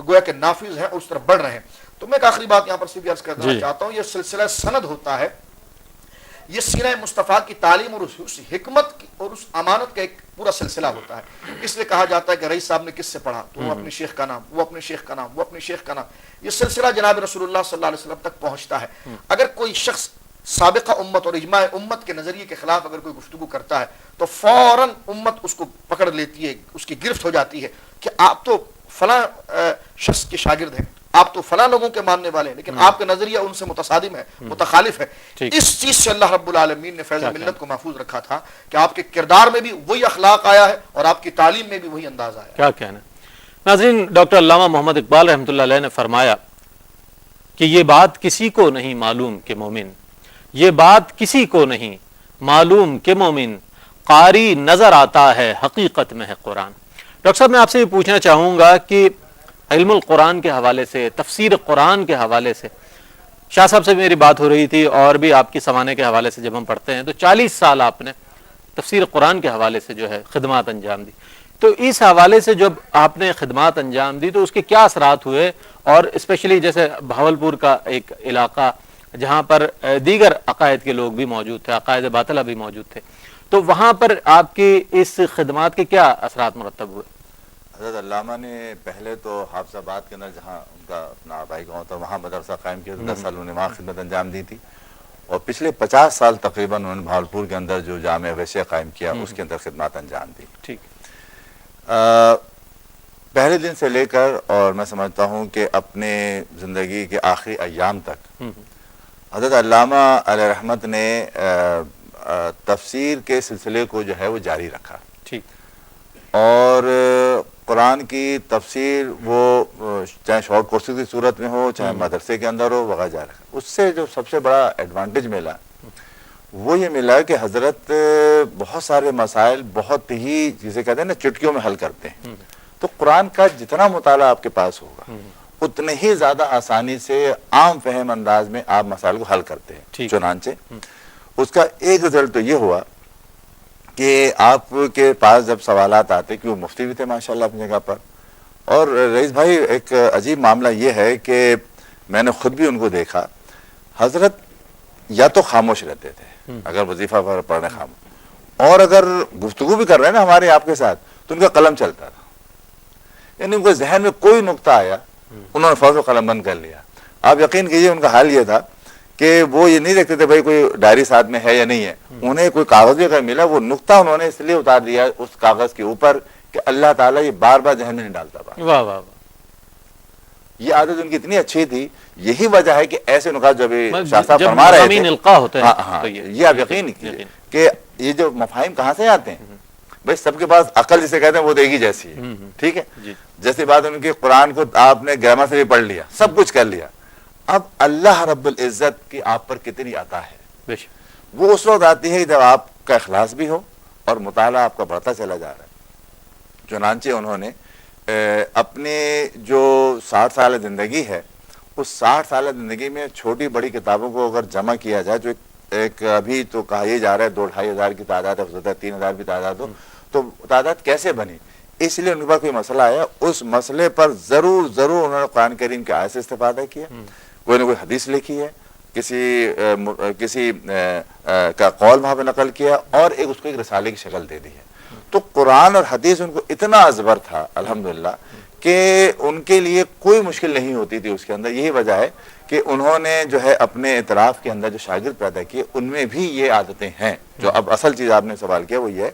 گویا کہ نافذ ہیں اور اس طرف بڑھ رہے ہیں. تو میں ایک آخری بات یہاں پر صرف عرض کرنا چاہتا ہوں, یہ سلسلہ سند ہوتا ہے, یہ سیرہ مصطفیٰ کی تعلیم اور اس حکمت اور اس امانت کا ایک پورا سلسلہ ہوتا ہے. اس لیے کہا جاتا ہے کہ رئیس صاحب نے کس سے پڑھا, تو وہ اپنے شیخ کا نام, وہ اپنے شیخ کا نام, وہ اپنے شیخ کا نام. یہ سلسلہ جناب رسول اللہ صلی اللہ علیہ وسلم تک پہنچتا ہے. اگر کوئی شخص سابقہ امت اور اجماع امت کے نظریے کے خلاف اگر کوئی گفتگو کرتا ہے تو فوراً امت اس کو پکڑ لیتی ہے, اس کی گرفت ہو جاتی ہے کہ آپ تو فلاں شخص کے شاگرد ہیں, آپ تو فلاں لوگوں کے ماننے والے ہیں, لیکن آپ کا نظریہ ان سے متصادم ہے, متخالف ہے. اس چیز سے اللہ رب العالمین نے فیض ملت کو محفوظ رکھا تھا کہ آپ کے کردار میں بھی وہی اخلاق آیا ہے اور آپ کی تعلیم میں بھی وہی انداز آیا ہے. کیا کہنا. ناظرین, ڈاکٹر علامہ محمد اقبال رحمۃ اللہ علیہ نے فرمایا کہ یہ بات کسی کو نہیں معلوم کہ مومن, یہ بات کسی کو نہیں معلوم کہ مومن, قاری نظر آتا ہے حقیقت میں ہے قرآن. ڈاکٹر صاحب, میں آپ سے یہ پوچھنا چاہوں گا کہ علم القرآن کے حوالے سے, تفسیر قرآن کے حوالے سے, شاہ صاحب سے میری بات ہو رہی تھی اور بھی آپ کی سمانے کے حوالے سے جب ہم پڑھتے ہیں تو 40 سال آپ نے تفسیر قرآن کے حوالے سے جو ہے خدمات انجام دی. تو اس حوالے سے جب آپ نے خدمات انجام دی تو اس کے کیا اثرات ہوئے, اور اسپیشلی جیسے بہاولپور کا ایک علاقہ جہاں پر دیگر عقائد کے لوگ بھی موجود تھے, عقائد باطلہ بھی موجود تھے, تو وہاں پر آپ کی اس خدمات کے کیا اثرات مرتب ہوئے؟ حضرت علامہ نے پہلے تو حافظ آباد کے اندر جہاں ان کا اپنا آبائی گاؤں تھا وہاں مدرسہ قائم کیا, 10 سال انہوں نے وہاں خدمت انجام دی تھی, اور پچھلے 50 سال تقریباً انہوں نے بہاولپور کے اندر جو جامع ویسے قائم کیا اس کے اندر خدمات انجام دی. ٹھیک. پہلے دن سے لے کر اور میں سمجھتا ہوں کہ اپنے زندگی کے آخری ایام تک حضرت علامہ علیہ رحمت نے تفسیر کے سلسلے کو جو ہے وہ جاری رکھا. ٹھیک. اور قرآن کی تفسیر وہ چاہے شارٹ کورسز کی صورت میں ہو, چاہے مدرسے کے اندر ہو, وغیرہ جاری رکھا. اس سے جو سب سے بڑا ایڈوانٹیج ملا وہ یہ ملا کہ حضرت بہت سارے مسائل بہت ہی جسے کہتے ہیں نا چٹکیوں میں حل کرتے ہیں. تو قرآن کا جتنا مطالعہ آپ کے پاس ہوگا اتنے ہی زیادہ آسانی سے عام فہم انداز میں آپ مسائل کو حل کرتے ہیں. چنانچہ اس کا ایک رزلٹ تو یہ ہوا کہ آپ کے پاس جب سوالات آتے, کہ وہ مفتی بھی تھے ماشاءاللہ اپنی جگہ پر, اور رئیس بھائی ایک عجیب معاملہ یہ ہے کہ میں نے خود بھی ان کو دیکھا, حضرت یا تو خاموش رہتے تھے اگر وظیفہ پر پڑھنے خاموش, اور اگر گفتگو بھی کر رہے ہیں نا ہمارے آپ کے ساتھ تو ان کا قلم چلتا تھا. یعنی ان کو ذہن میں کوئی نقطہ آیا انہوں نے فوراً قلم بند کر لیا. آپ یقین کیجئے ان کا حال یہ تھا کہ وہ یہ نہیں دیکھتے تھے بھائی کوئی ڈائری ساتھ میں ہے یا نہیں ہے, انہیں کوئی کاغذ بھی اگر ملا وہ نقطہ انہوں نے اس لیے اتار دیا اس کاغذ کے اوپر کہ اللہ تعالیٰ یہ بار بار ذہن میں نہیں ڈالتا. واہ واہ. یہ عادت ان کی اتنی اچھی تھی, یہی وجہ ہے کہ ایسے نکات جو ابھی شاہ صاحب فرما رہے تھے, یہ آپ یقین کیجئے کہ یہ جو مفاہیم کہاں سے آتے ہیں. بھائی سب کے پاس عقل جسے کہتے ہیں وہ دیکھی جیسی ہے, ٹھیک ہے. جیسی بات ان کی قرآن کو آپ نے گرامر سے بھی پڑھ لیا, سب کچھ کر لیا, اب اللہ رب العزت کی آپ پر کتنی عطا ہے وہ اس وقت آتی ہے جب آپ کا اخلاص بھی ہو اور مطالعہ آپ کا بڑھتا چلا جا رہا ہے. چنانچہ انہوں نے اپنے جو 60 سال زندگی ہے اس 60 سال زندگی میں چھوٹی بڑی کتابوں کو اگر جمع کیا جائے جو ایک ابھی تو کہا یہ جا رہا ہے 2-2.5 ہزار کی تعداد ہے, 3,000 کی تعداد ہو, تو تعداد کیسے بنی؟ اس لیے ان کے پاس کوئی مسئلہ آیا اس مسئلے پر ضرور انہوں نے قرآن کریم کے آیت سے استفادہ کیا, کوئی نہ کوئی حدیث لکھی ہے, کسی کا قول وہاں پہ نقل کیا, اور اس کو ایک رسالے کی شکل دے دی ہے. تو قرآن اور حدیث ان کو اتنا ازبر تھا الحمدللہ کہ ان کے لیے کوئی مشکل نہیں ہوتی تھی اس کے اندر. یہی وجہ ہے کہ انہوں نے جو ہے اپنے اعتراف کے اندر جو شاگرد پیدا کیے ان میں بھی یہ عادتیں ہیں. جو اب اصل چیز آپ نے سوال کیا وہ یہ ہے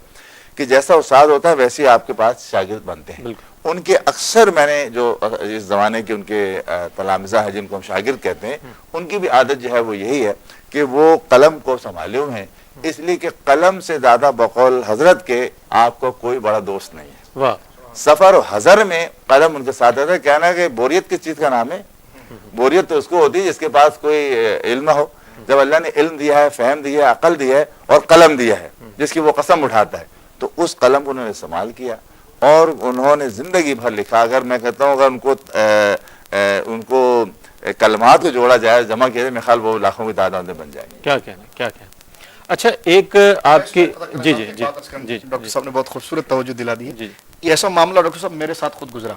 کہ جیسا استاد ہوتا ہے ویسے آپ کے پاس شاگرد بنتے ہیں. ان کے اکثر میں نے جو اس زمانے کے ان کے تلامذہ ہیں جن کو ہم شاگرد کہتے ہیں, ان کی بھی عادت جو ہے وہ یہی ہے کہ وہ قلم کو سنبھالے ہوئے ہیں, اس لیے کہ قلم سے زیادہ بقول حضرت کے آپ کو کوئی بڑا دوست نہیں ہے. سفر و حضر میں قلم ان کے ساتھ رہتا ہے. کہنا کہ بوریت کس چیز کا نام ہے؟ بوریت تو اس کو ہوتی ہے جس کے پاس کوئی علم ہو. جب اللہ نے علم دیا ہے, فہم دیا ہے, عقل دیا ہے اور قلم دیا ہے جس کی وہ قسم اٹھاتا ہے, تو اس قلم کو انہوں نے استعمال کیا اور انہوں نے زندگی بھر لکھا. اگر میں کہتا ہوں اگر ان کو کلمات کو جوڑا جائے, جمع کیا جائے, میرے خیال وہ لاکھوں کی تعداد میں بن جائیں گے. کیا کہنا. اچھا ایک آپ کی جی ڈاکٹر صاحب نے بہت خوبصورت توجہ دلا دی ہے. یہ ایسا معاملہ ڈاکٹر صاحب میرے ساتھ خود گزرا.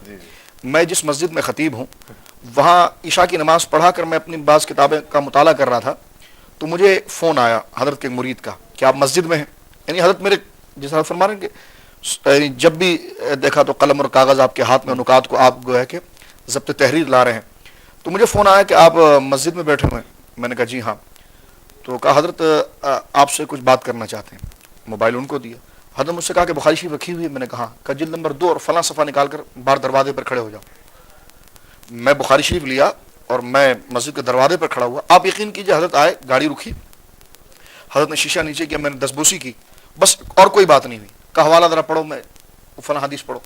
میں جس مسجد میں خطیب ہوں وہاں عشاء کی نماز پڑھا کر میں اپنی بعض کتابیں کا مطالعہ کر رہا تھا تو مجھے فون آیا حضرت کے مرید کا کہ آپ مسجد میں ہیں. یعنی حضرت میرے جس حضرت فرما رہے ہیں کہ جب بھی دیکھا تو قلم اور کاغذ آپ کے ہاتھ میں, نکات کو آپ گویا کہ ضبط تحریر لا رہے ہیں. تو مجھے فون آیا کہ آپ مسجد میں بیٹھے ہوئے ہیں. میں نے کہا جی ہاں. تو کہا حضرت آپ سے کچھ بات کرنا چاہتے ہیں. موبائل ان کو دیا. حضرت مجھ سے کہا کہ بخاری شریف رکھی ہوئی ہے. میں نے کہا جلد نمبر 2 اور فلاں صفحہ نکال کر باہر دروازے پر کھڑے ہو جاؤ. میں بخاری شریف لیا اور میں مسجد کے دروازے پر کھڑا ہوا. آپ یقین کیجئے حضرت آئے, گاڑی رکی, حضرت نے شیشہ نیچے کیا, میں نے دستبوسی کی, بس اور کوئی بات نہیں ہوئی. کا حوالہ ذرا پڑھو, میں فلاں حدیث پڑھو.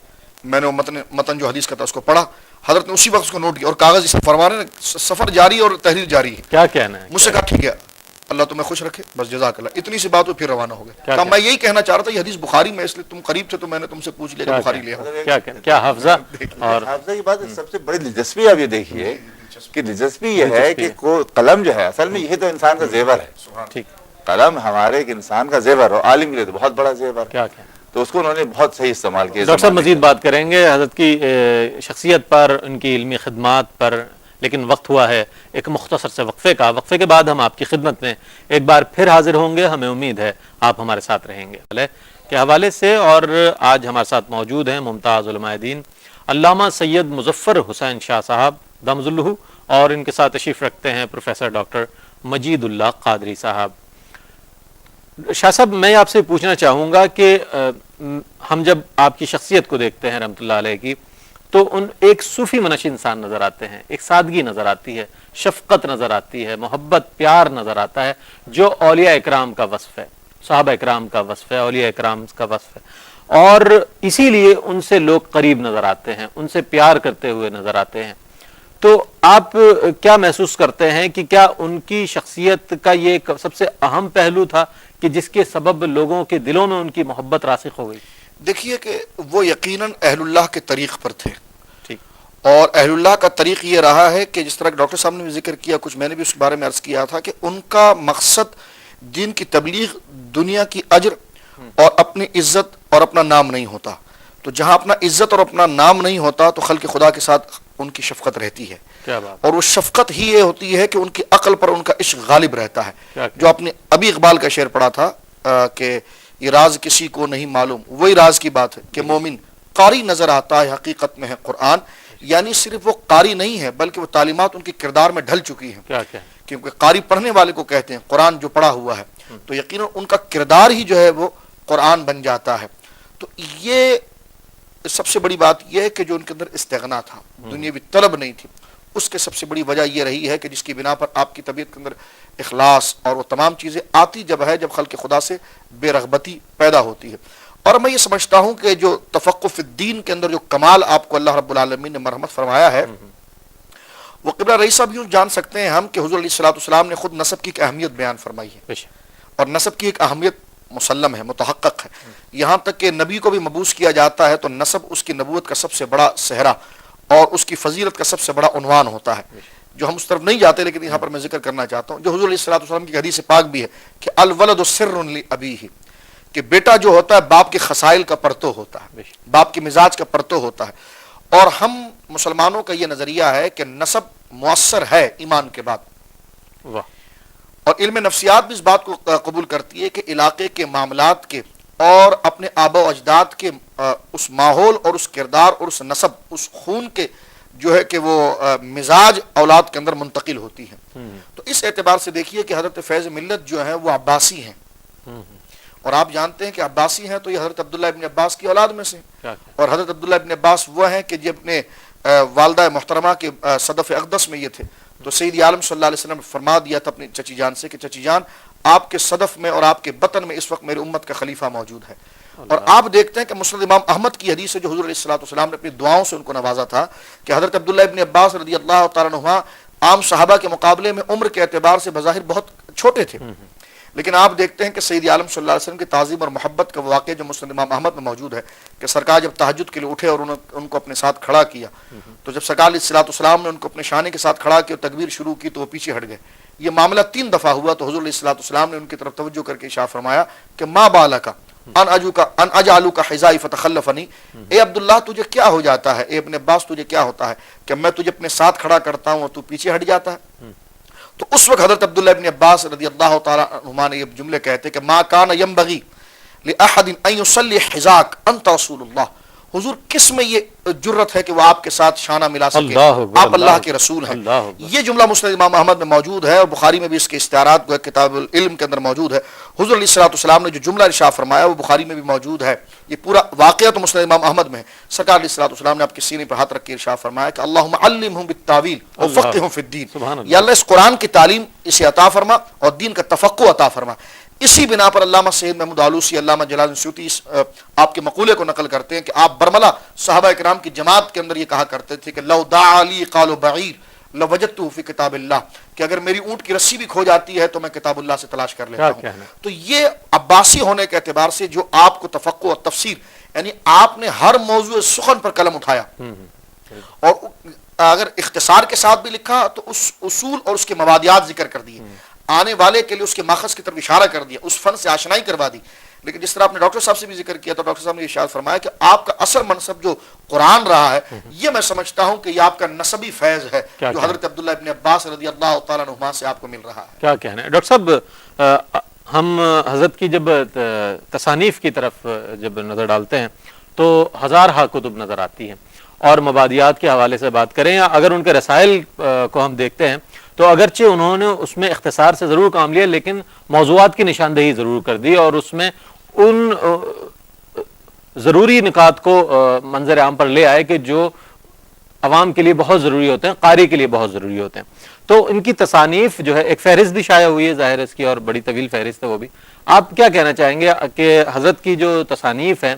میں نے وہ متن جو حدیث کا تھا اس کو پڑھا. حضرت نے اسی وقت اس کو نوٹ کیا اور کاغذ اس فرما رہے ہیں سفر جاری اور تحریر جاری ہے. کیا کہنا ہے؟ مجھ سے کہا ٹھیک ہے, اللہ تمہیں خوش رکھے, بس جزاک اللہ. اتنی سی بات, وہ پھر روانہ ہو گئے. کہا میں یہی کہنا چاہ رہا تھا, یہ حدیث بخاری میں, اس لیے تم قریب تھے تو میں نے تم سے پوچھ لیا کہ بخاری لیا. کیا حافظہ اور حافظہ کی بات سب سے بڑی دلچسپی آپ یہ دیکھیے کہ دلچسپی یہ ہے کہ قلم جو ہے اصل میں یہ تو انسان کا زیور ہے. ٹھیک, قلم ہمارے ایک انسان کا زیور اور عالم کے لیے تو بہت بڑا زیور. کیا تو اس کو انہوں نے بہت صحیح استعمال کیا. ڈاکٹر صاحب مزید بات کریں گے حضرت کی شخصیت پر, ان کی علمی خدمات پر, لیکن وقت ہوا ہے ایک مختصر سے وقفے کا. وقفے کے بعد ہم آپ کی خدمت میں ایک بار پھر حاضر ہوں گے. ہمیں امید ہے آپ ہمارے ساتھ رہیں گے کے حوالے سے. اور آج ہمارے ساتھ موجود ہیں ممتاز علماء دین علامہ سید مظفر حسین شاہ صاحب دامز الہ, اور ان کے ساتھ تشریف رکھتے ہیں پروفیسر ڈاکٹر مجید اللہ قادری صاحب. شاہ صاحب میں آپ سے پوچھنا چاہوں گا کہ ہم جب آپ کی شخصیت کو دیکھتے ہیں رحمۃ اللہ علیہ کی, تو ان ایک صوفی منش انسان نظر آتے ہیں, ایک سادگی نظر آتی ہے, شفقت نظر آتی ہے, محبت پیار نظر آتا ہے, جو اولیاء اکرام کا وصف ہے, صحابہ اکرام کا وصف ہے, اولیاء اکرام کا وصف ہے. اور اسی لیے ان سے لوگ قریب نظر آتے ہیں, ان سے پیار کرتے ہوئے نظر آتے ہیں. تو آپ کیا محسوس کرتے ہیں کہ کیا ان کی شخصیت کا یہ ایک سب سے اہم پہلو تھا کہ جس کے سبب لوگوں کے دلوں میں ان کی محبت راسخ ہو گئی؟ دیکھیے کہ وہ یقیناً اہل اللہ کے طریق پر تھے, اور اہل اللہ کا طریق یہ رہا ہے کہ جس طرح ڈاکٹر صاحب نے بھی ذکر کیا, کچھ میں نے بھی اس بارے میں عرض کیا تھا کہ ان کا مقصد دین کی تبلیغ, دنیا کی اجر اور اپنی عزت اور اپنا نام نہیں ہوتا. تو جہاں اپنا عزت اور اپنا نام نہیں ہوتا تو خلق خدا کے ساتھ ان کی شفقت رہتی ہے. اور وہ شفقت ہی یہ ہوتی ہے کہ ان کی عقل پر ان کا عشق غالب رہتا ہے. جو آپ نے ابھی اقبال کا شعر پڑھا تھا کہ یہ راز کسی کو نہیں معلوم, وہی راز کی بات ہے کہ مومن قاری نظر آتا ہے, حقیقت میں ہے قرآن. یعنی صرف وہ قاری نہیں ہے بلکہ وہ تعلیمات ان کے کردار میں ڈھل چکی ہیں. کیونکہ قاری پڑھنے والے کو کہتے ہیں, قرآن جو پڑھا ہوا ہے, تو یقیناً ان کا کردار ہی جو ہے وہ قرآن بن جاتا ہے. تو یہ سب سے بڑی بات یہ ہے کہ جو ان کے اندر استغنا تھا, دنیاوی طلب نہیں تھی. اس کے سب سے بڑی وجہ یہ رہی ہے کہ جس کی بنا پر آپ کی طبیعت کے اندر اخلاص اور وہ تمام چیزیں آتی جب ہے, جب خلق خدا سے بے رغبتی پیدا ہوتی ہے. اور میں یہ سمجھتا ہوں کہ جو تفقہ فی الدین کے اندر جو کمال آپ کو اللہ رب العالمین نے مرحمت فرمایا ہے, وہ قبلہ رئیس صاحب یوں جان سکتے ہیں ہم کہ حضور علیہ الصلوۃ والسلام نے خود نسب کی ایک اہمیت بیان فرمائی ہے, اور نسب کی ایک اہمیت مسلم ہے, متحقق ہے. یہاں تک کہ نبی کو بھی مبعوث کیا جاتا ہے تو نسب اس کی نبوت کا سب سے بڑا صحرا اور اس کی فضیلت کا سب سے بڑا عنوان ہوتا ہے, جو ہم اس طرف نہیں جاتے, لیکن یہاں پر میں ذکر کرنا چاہتا ہوں جو حضور علیہ الصلوۃ والسلام کی حدیث پاک بھی ہے کہ الولد سر لابیہ, کہ بیٹا جو ہوتا ہے باپ کے خصائل کا پرتو ہوتا ہے, باپ کے مزاج کا پرتو ہوتا ہے. اور ہم مسلمانوں کا یہ نظریہ ہے کہ نسب مؤثر ہے ایمان کے بعد. اور علم نفسیات بھی اس بات کو قبول کرتی ہے کہ علاقے کے معاملات کے اور اپنے آبا و اجداد کے اس ماحول اور اس کردار اور اس نسب, اس خون کے جو ہے کہ وہ مزاج اولاد کے اندر منتقل ہوتی ہے. تو اس اعتبار سے دیکھیے کہ حضرت فیض ملت جو ہیں وہ عباسی ہیں, اور آپ جانتے ہیں کہ عباسی ہیں تو یہ حضرت عبداللہ ابن عباس کی اولاد میں سے, اور حضرت عبداللہ ابن عباس وہ ہیں کہ جب اپنے والدہ محترمہ کے صدف اقدس میں یہ تھے تو سید عالم صلی اللہ علیہ وسلم نے فرما دیا تھا اپنی چچی جان سے کہ چچی جان آپ کے صدف میں اور آپ کے بطن میں اس وقت میری امت کا خلیفہ موجود ہے. اور آپ دیکھتے ہیں کہ مسند امام احمد کی حدیث ہے جو حضور علیہ الصلوۃ والسلام نے اپنی دعاؤں سے ان کو نوازا تھا کہ حضرت عبداللہ ابن عباس رضی اللہ تعالیٰ عنہ عام صحابہ کے مقابلے میں عمر کے اعتبار سے بظاہر بہت چھوٹے تھے, لیکن آپ دیکھتے ہیں کہ سید عالم صلی اللہ علیہ وسلم کی تعظیم اور محبت کا واقعہ جو مسند امام احمد میں موجود ہے کہ سرکار جب تہجد کے لیے اٹھے اور ان کو اپنے ساتھ کھڑا کیا, تو جب سرکار علیہ الصلوۃ والسلام نے ان کو اپنے شانے کے ساتھ کھڑا کیا اور تکبیر شروع کی تو وہ پیچھے ہٹ گئے. یہ معاملہ 3 دفعہ ہوا تو حضور علیہ الصلوۃ والسلام نے ان کی طرف توجہ کر کے ارشاد فرمایا کہ ما بالک ان اجعلک حذائی فتخلفنی، اے عبداللہ تجھے کیا ہو جاتا ہے، اے ابن عباس تجھے کیا ہوتا ہے کہ میں تجھے اپنے ساتھ کھڑا کرتا ہوں اور تو پیچھے ہٹ جاتا ہے؟ تو اس وقت حضرت عبداللہ ابن عباس رضی اللہ تعالی عنہما نے یہ جملے کہتے کہ ما کان ینبغی لأحد ان یصلی حذاک انت رسول اللہ، حضور کس میں یہ جرت ہے کہ وہ آپ کے ساتھ شانہ ملا سکے، آپ اللہ کے رسول ہیں۔ یہ جملہ مسند امام احمد میں موجود ہے اور بخاری میں بھی اس کے استعارات کو کتاب العلم کے اندر موجود ہے۔ حضور علیہ السلام نے جو جملہ ارشاد فرمایا وہ بخاری میں بھی موجود ہے، یہ پورا واقعہ تو مسند امام احمد میں ہے۔ سرکار علیہ السلام نے آپ کے سینے پر ہاتھ رکھ کے ارشاد فرمایا کہ اللہم علمہم بالتاویل وفقہم فی الدین، یا اللہ اس قرآن کی تعلیم اسے عطا فرما اور دین کا تفقہ عطا فرما۔ اسی بنا پر علامہ سید محمود آلوسی، علامہ جلال الدین سیوطی آپ کے مقولے کو نقل کرتے ہیں کہ آپ برملا صحابہ کرام کی جماعت کے اندر یہ کہا کرتے تھے کہ لو دعا لی قال بعیر لوجدته فی کتاب اللہ، کہ اگر میری اونٹ کی رسی بھی کھو جاتی ہے تو میں کتاب اللہ سے تلاش کر لیتا ہوں۔ تو یہ عباسی ہونے کے اعتبار سے جو آپ کو تفقہ اور تفسیر، یعنی آپ نے ہر موضوع سخن پر قلم اٹھایا اور اگر اختصار کے ساتھ بھی لکھا تو اس اصول اور اس کے مبادیات ذکر کر دیے، آنے والے کے لیے اس کے ماخذ کی طرف اشارہ کر دیا، اس فن سے آشنائی کروا دی۔ لیکن جس طرح آپ نے ڈاکٹر صاحب سے بھی ذکر کیا تو ڈاکٹر صاحب نے ارشاد فرمایا کہ آپ کا اصل منصب جو قرآن رہا ہے، یہ میں سمجھتا ہوں کہ یہ آپ کا نسبی فیض ہے جو حضرت عبداللہ ابن عباس رضی اللہ تعالیٰ عنہما سے آپ کو مل رہا ہے۔ کیا کہنا ہے ڈاکٹر صاحب، ہم حضرت کی جب تصانیف کی طرف جب نظر ڈالتے ہیں تو ہزارہ کتب نظر آتی ہیں، اور مبادیات کے حوالے سے بات کریں یا اگر ان کے رسائل کو ہم دیکھتے ہیں تو اگرچہ انہوں نے اس میں اختصار سے ضرور کام لیا لیکن موضوعات کی نشاندہی ضرور کر دی اور اس میں ان ضروری نکات کو منظر عام پر لے آئے کہ جو عوام کے لیے بہت ضروری ہوتے ہیں، قاری کے لیے بہت ضروری ہوتے ہیں۔ تو ان کی تصانیف جو ہے، ایک فہرست بھی شائع ہوئی ہے ظاہر اس کی اور بڑی طویل فہرست ہے وہ بھی، آپ کیا کہنا چاہیں گے کہ حضرت کی جو تصانیف ہیں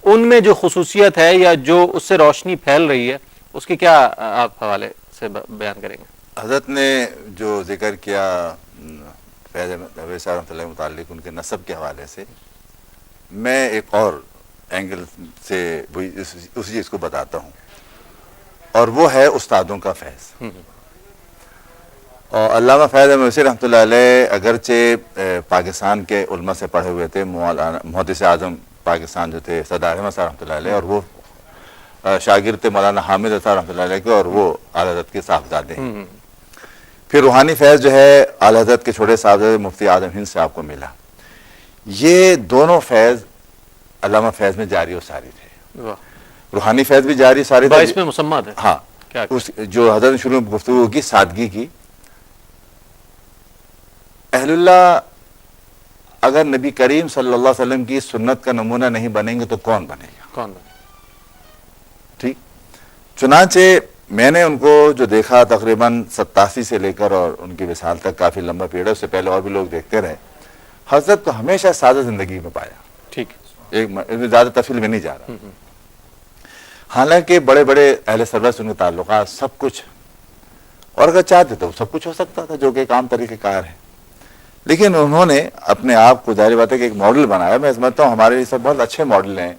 ان میں جو خصوصیت ہے یا جو اس سے روشنی پھیل رہی ہے اس کی کیا آپ حوالے سے بیان کریں گے؟ حضرت نے جو ذکر کیا فیض احمد صاحب رحمۃ اللہ متعلق ان کے نسب کے حوالے سے، میں ایک اور اینگل سے اسی چیز کو بتاتا ہوں، اور وہ ہے استادوں کا فیض۔ اور علامہ فیض احمد رحمۃ اللہ علیہ اگرچہ پاکستان کے علماء سے پڑھے ہوئے تھے، محدث اعظم پاکستان جو تھے سردار احمد صاحب رحمۃ اللہ علیہ، اور وہ شاگرد مولانا حامد صاحب رحمۃ اللہ علیہ کے، اور وہ اعلیٰ حضرت کے صاحبزادے ہیں۔ پھر روحانی فیض جو ہے اعلیٰ حضرت کے چھوٹے صاحبزادے مفتی اعظم ہند سے آپ کو ملا۔ یہ دونوں فیض علامہ فیض میں جاری و ساری تھے، روحانی فیض بھی جاری ساری تھا، اس میں مسمات ہے۔ ہاں، جو حضرت نے شروع میں گفتگو کی سادگی کی، اہل اللہ اگر نبی کریم صلی اللہ علیہ وسلم کی سنت کا نمونہ نہیں بنیں گے تو کون بنے گا؟ کون بنے؟ ٹھیک، چنانچہ میں نے ان کو جو دیکھا تقریباً 87 سے لے کر اور ان کی وصال تک کافی لمبا پیریڈ ہے، اس سے پہلے اور بھی لوگ دیکھتے رہے، حضرت کو ہمیشہ سادہ زندگی میں پایا۔ ٹھیک، ایک زیادہ تفصیل میں نہیں جا رہا، حالانکہ بڑے بڑے اہل سربراہ ان کے تعلقات سب کچھ، اور اگر چاہتے تو سب کچھ ہو سکتا تھا جو کہ ایک عام طریقہ کار ہے، لیکن انہوں نے اپنے آپ کو ظاہر بات ہے کہ ایک ماڈل بنایا۔ میں سمجھتا ہوں ہمارے لیے سب بہت اچھے ماڈل ہیں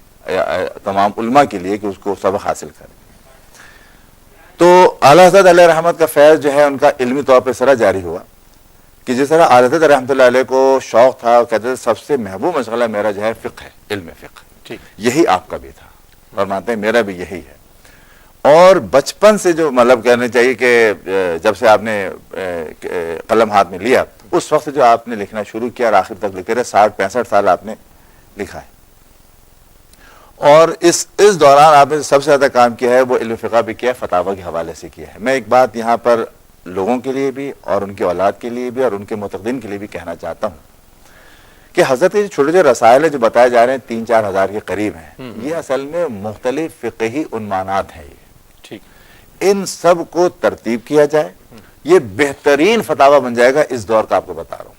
تمام علماء کے لیے کہ اس کو سبق حاصل کریں۔ تو اعلیٰ حضرت علیہ رحمت کا فیض جو ہے ان کا علمی طور پہ سرا جاری ہوا کہ جس طرح اعلیٰ حضرت رحمۃ اللہ علیہ کو شوق تھا، وہ کہتے تھے سب سے محبوب مشغلہ میرا جو ہے فقہ ہے، علم فقہ، یہی آپ کا بھی تھا اور مانتے ہیں میرا بھی یہی ہے۔ اور بچپن سے جو مطلب کہنا چاہیے کہ جب سے آپ نے قلم ہاتھ میں لیا اس وقت سے جو آپ نے لکھنا شروع کیا اور آخر تک لکھے رہے، 60-65 سال آپ نے لکھا ہے، اور اس دوران آپ نے سب سے زیادہ کام کیا ہے وہ علم فقہ بھی کیا ہے، فتاوی کے حوالے سے کیا ہے۔ میں ایک بات یہاں پر لوگوں کے لیے بھی اور ان کی اولاد کے لیے بھی اور ان کے معتقدین کے لیے بھی کہنا چاہتا ہوں کہ حضرت کے چھوٹے جو رسائل جو بتائے جا رہے ہیں 3-4 ہزار کے قریب ہیں، یہ اصل میں مختلف فقہی عنوانات ہیں۔ ان سب کو ترتیب کیا جائے، یہ بہترین فتاوی بن جائے گا اس دور کا، آپ کو بتا رہا ہوں۔